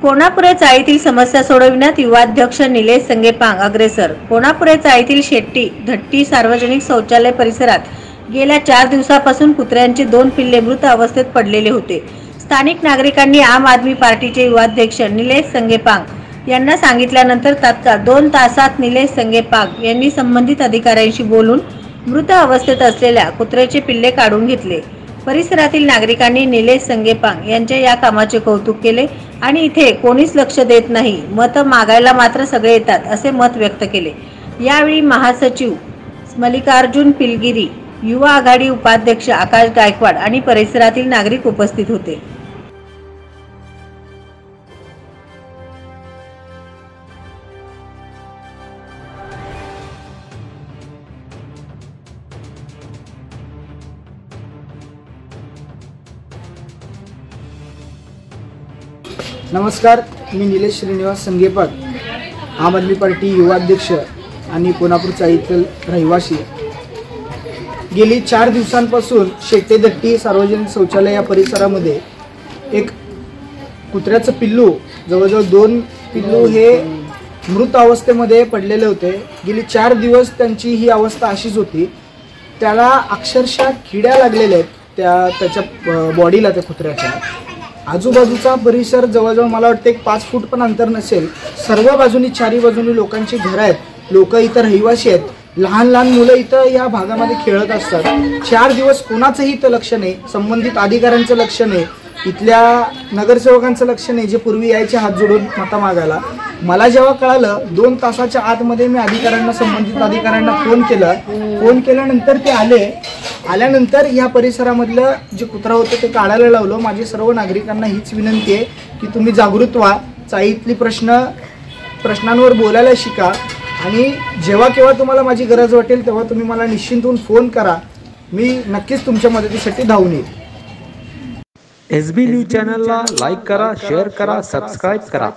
कोणापुरे चाळीतील समस्या सोडविण्यात युवाध्यक्ष निलेश संगेपांग अग्रेसर। कोणापुरे चाळीतील शेट्टी धट्टी सार्वजनिक शौचालय परिसरात गेल्या 4 दिवसापासून कुत्र्यांचे 2 पिल्ले मृत अवस्थेत पडलेले होते। स्थानिक नागरिकांनी आम आदमी पार्टीचे युवाध्यक्ष निलेश संगेपांग यांना सांगितल्यानंतर तात्काळ 2 तासात निलेश संगेपांग यांनी संबंधित अधिकाऱ्यांशी बोलून मृत अवस्थेत असलेल्या कुत्र्याचे पिल्ले काढून घेतले। परिसरातील नागरिकांनी निलेश संगेपांग यांच्या या कामाचे कौतुक केले आणि इथे कोणीच लक्ष देत नाही, मत मागायला मात्र सगळे येतात असे मत व्यक्त केले। यावेळी महासचिव मल्लिकार्जुन पिलगिरी, युवा आघाडी उपाध्यक्ष आकाश गायकवाड आणि परिसरातील नागरिक उपस्थित होते। नमस्कार, मी निलेश श्रीनिवास संगेपांग, आम आदमी पार्टी युवाध्यक्ष आणि कोणापूर चाळीतील रहिवासी। गेली 4 दिवसांपासून शेटे धट्टी सार्वजनिक शौचालय या परिसरामध्ये एक कुत्र्याचं पिल्लू, जवळजवळ 2 पिल्लू हे मृत अवस्थेमध्ये पडलेले होते। गेली 4 दिवस त्यांची ही अवस्था अशीच होती। त्याला अक्षरशः किड्या लागलेल्या आहेत त्याच्या बॉडीला, त्या कुत्र्याच्या। आजूबाजूचा परिसर जवळजवळ मला वाटतं एक 5 फूट पण अंतर नसेल। सर्व बाजूनी, चारी बाजूनी लोकांची घरं आहेत, लोक इतर रहिवासी आहेत, लहान लहान मुलं इथं या भागामध्ये खेळत असतात। 4 दिवस कोणाचंही इथं लक्ष नाही, संबंधित अधिकाऱ्यांचं लक्ष नाही, इथल्या नगरसेवकांचं लक्ष नाही, जे पूर्वी यायचे हात जोडून मतं मागायला। मला जेव्हा कळालं 2 तासाच्या आतमध्ये मी अधिकाऱ्यांना, संबंधित अधिकाऱ्यांना फोन केल्यानंतर ते आल्यानंतर या परिसरामधलं जे कुत्रा होतं ते काढायला लावलं। माझी सर्व नागरिकांना हीच विनंती आहे की तुम्ही जागृत व्हा, चाळीतली प्रश्नांवर बोलायला शिका आणि जेव्हा केव्हा तुम्हाला माझी गरज वाटेल तेव्हा तुम्ही मला निश्चिंत होऊन फोन करा, मी नक्कीच तुमच्या मदतीसाठी धावून येईल। SB न्यूज चॅनलला लाईक करा, शेअर करा, सबस्क्राइब करा।